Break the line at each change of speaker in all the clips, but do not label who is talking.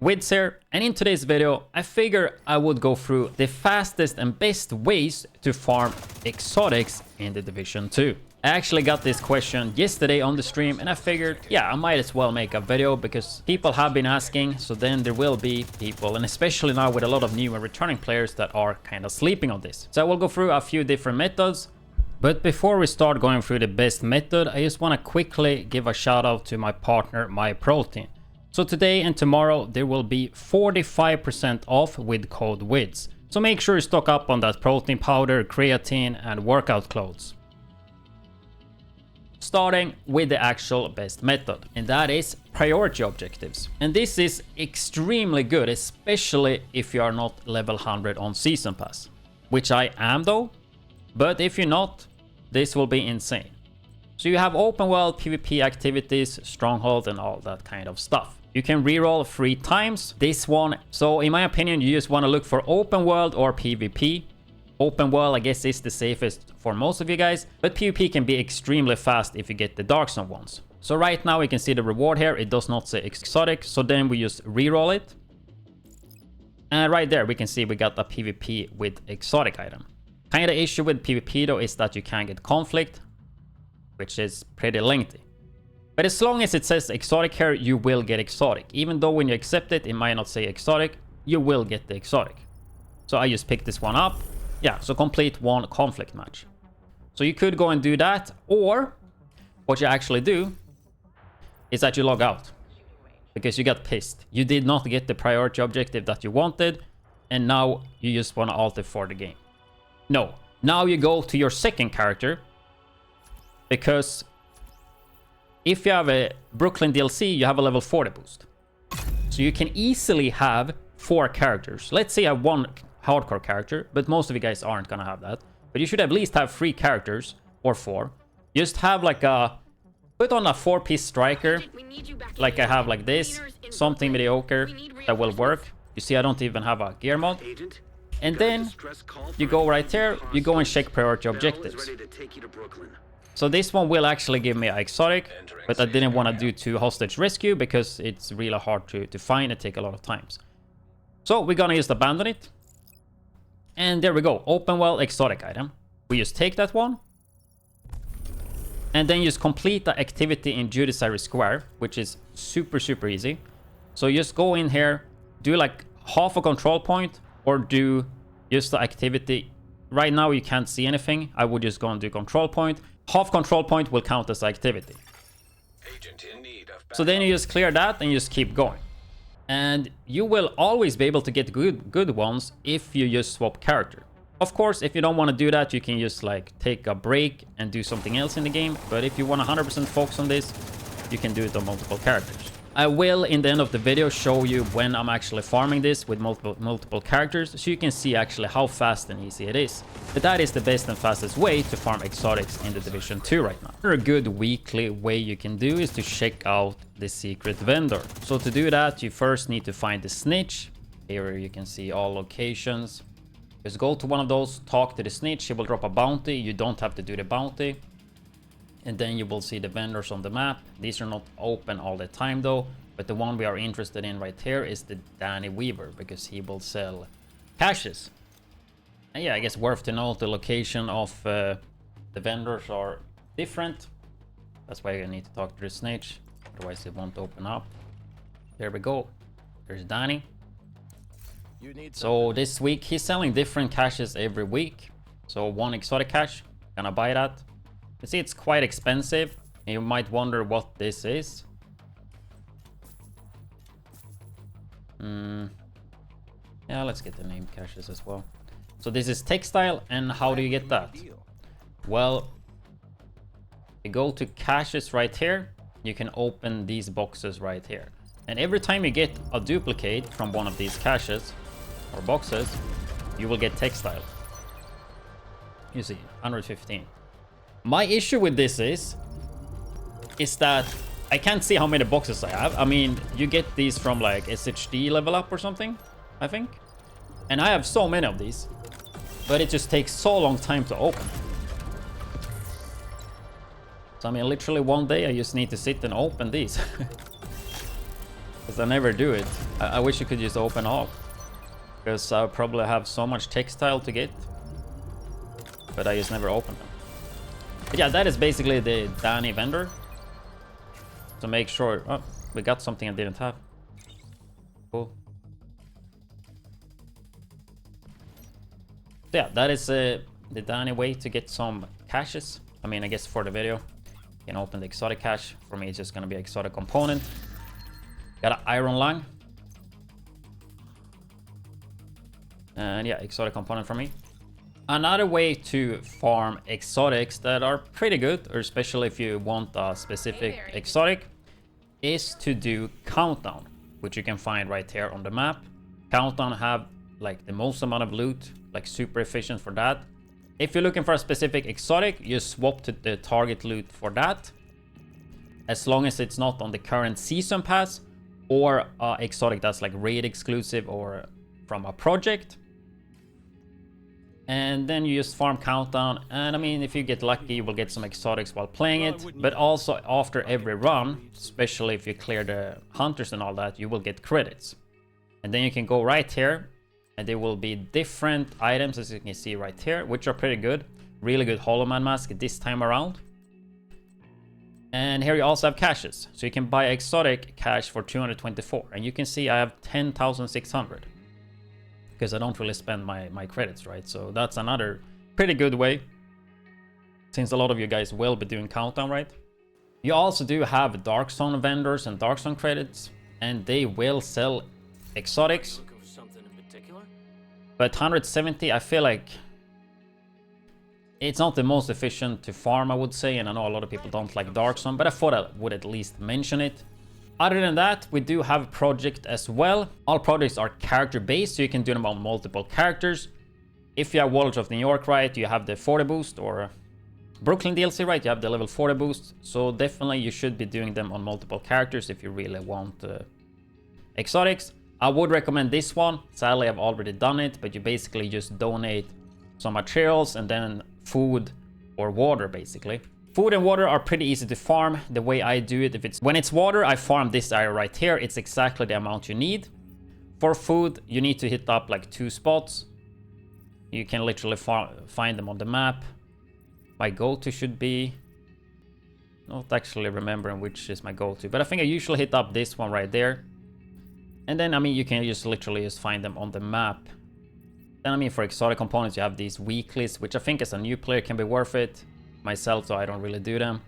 widdz here, and in today's video I figure I would go through the fastest and best ways to farm exotics in the Division 2. I actually got this question yesterday on the stream and I figured, yeah, I might as well make a video because people have been asking, so then there will be people, and especially now with a lot of new and returning players that are kind of sleeping on this. So I will go through a few different methods. But before we start going through the best method, I just want to quickly give a shout out to my partner, MyProtein. So today and tomorrow there will be 45% off with code widdz. So make sure you stock up on that protein powder, creatine and workout clothes. Starting with the actual best method, and that is priority objectives. And this is extremely good, especially if you are not level 100 on season pass, which I am though. But if you're not, this will be insane. So you have open world, PvP activities, stronghold and all that kind of stuff. You can reroll 3 times this one. So in my opinion, you just want to look for open world or PvP. Open world, I guess, is the safest for most of you guys, but PvP can be extremely fast if you get the Dark Zone ones. So right now we can see the reward here. It does not say exotic, so then we just reroll it. And right there we can see we got a PvP with exotic item. Kind of issue with PvP though is that you can't get conflict, which is pretty lengthy. But as long as it says exotic here, you will get exotic. Even though when you accept it, it might not say exotic, you will get the exotic. So I just picked this one up. Yeah, so complete 1 conflict match. So you could go and do that, or what you actually do is that you log out because you got pissed. You did not get the priority objective that you wanted, and now you just want to alter for the game. No, now you go to your second character, because if you have a Brooklyn DLC, you have a level 40 boost. So you can easily have 4 characters. Let's say I have 1 hardcore character, but most of you guys aren't gonna have that. But you should at least have 3 characters, or 4. Just have like a... put on a 4-piece striker, like I have like this. Something mediocre that will work. You see, I don't even have a gear mod. And then you go right there, you go and check priority objectives. So this one will actually give me an exotic, but I didn't want to do 2 hostage rescue because it's really hard to find and take a lot of times. So we're gonna just abandon it. And there we go, open well exotic item. We just take that one. And then just complete the activity in Judiciary Square, which is super easy. So just go in here, do like half a control point, or do just the activity. Right now you can't see anything. I would just go and do control point. Half control point will count as activity. So then you just clear that and you just keep going. And you will always be able to get good ones if you just swap character. Of course, if you don't want to do that, you can just like take a break and do something else in the game. But if you want 100% focus on this, you can do it on multiple characters. I will, in the end of the video, show you when I'm actually farming this with multiple characters, so you can see actually how fast and easy it is. But that is the best and fastest way to farm exotics in the Division 2 right now. Another good weekly way you can do is to check out the secret vendor. So to do that, you first need to find the snitch. Here you can see all locations. Just go to one of those, talk to the snitch, he will drop a bounty. You don't have to do the bounty. And then you will see the vendors on the map. These are not open all the time though, but the one we are interested in right here is the Danny Weaver, because he will sell caches. And yeah, I guess worth to note the location of the vendors are different. That's why you need to talk to the snitch, otherwise it won't open up. There we go, there's Danny. So this week he's selling different caches every week. So 1 exotic cache, gonna buy that. You see, it's quite expensive. You might wonder what this is. Yeah, let's get the name caches as well. So this is textile, and how do you get that? Well, you go to caches right here. You can open these boxes right here. And every time you get a duplicate from one of these caches or boxes, you will get textile. You see, 115. My issue with this is that I can't see how many boxes I have. I mean, you get these from like SHD level up or something, I think. And I have so many of these, but it just takes so long time to open. So I mean, literally one day I just need to sit and open these. Because I never do it. I wish you could just open all. Because I'll probably have so much textile to get. But I just never open them. But yeah, that is basically the Danny vendor. To make sure... Oh, we got something I didn't have. Cool. So yeah, that is the Danny way to get some caches. I mean, I guess for the video, you can open the exotic cache. For me, it's just gonna be exotic component. Got an iron lung. And yeah, exotic component for me. Another way to farm exotics that are pretty good, or especially if you want a specific exotic, is to do countdown, which you can find right here on the map. Countdown have like the most amount of loot, like super efficient for that. If you're looking for a specific exotic, you swap to the target loot for that. As long as it's not on the current season pass or exotic that's like raid exclusive or from a project. And then you just farm countdown, and I mean, if you get lucky, you will get some exotics while playing it. But also after every run, especially if you clear the hunters and all that, you will get credits. And then you can go right here, and there will be different items, as you can see right here, which are pretty good. Really good Hollow Man mask this time around. And here you also have caches, so you can buy exotic cache for 224, and you can see I have 10,600. Because I don't really spend my credits, right? So that's another pretty good way, since a lot of you guys will be doing countdown, right? You also do have Dark Zone vendors and Dark Zone credits, and they will sell exotics. But 170, I feel like it's not the most efficient to farm, I would say, and I know a lot of people don't like Dark Zone, but I thought I would at least mention it. Other than that, we do have a project as well. All projects are character based, so you can do them on multiple characters. If you have Warlords of New York, right, you have the 40 boost, or Brooklyn DLC, right, you have the level 40 boost. So definitely you should be doing them on multiple characters if you really want exotics. I would recommend this one. Sadly, I've already done it, but you basically just donate some materials and then food or water, basically. Food and water are pretty easy to farm. The way I do it, when it's water, I farm this area right here. It's exactly the amount you need. For food, you need to hit up like 2 spots. You can literally find them on the map. My go-to should be... not actually remembering which is my go-to, but I think I usually hit up this one right there. And then, I mean, you can just literally just find them on the map. Then, I mean, for exotic components, you have these weeklies, which I think as a new player can be worth it. Myself, so I don't really do them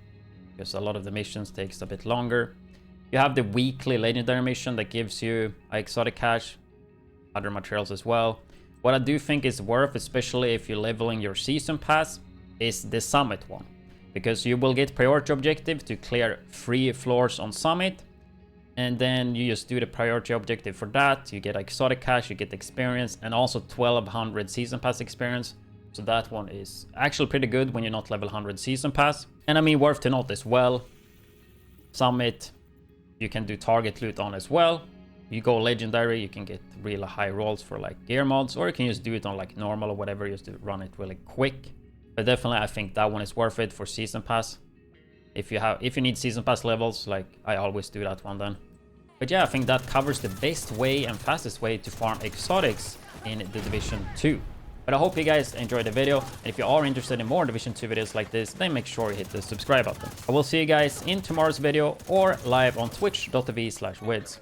because a lot of the missions takes a bit longer. You have the weekly legendary mission that gives you exotic cache, other materials as well. What I do think is worth, especially if you're leveling your season pass, is the summit one, because you will get priority objective to clear 3 floors on summit, and then you just do the priority objective for that. You get exotic cache, you get experience, and also 1200 season pass experience. So that one is actually pretty good when you're not level 100 season pass. And I mean, worth to note as well, summit, you can do target loot on as well. You go legendary, you can get really high rolls for like gear mods, or you can just do it on like normal or whatever, just to run it really quick. But definitely I think that one is worth it for season pass. If you need season pass levels, like I always do that one then. But yeah, I think that covers the best way and fastest way to farm exotics in the Division 2. But I hope you guys enjoyed the video, and if you are interested in more Division 2 videos like this, then make sure you hit the subscribe button. I will see you guys in tomorrow's video or live on twitch.tv/widdz.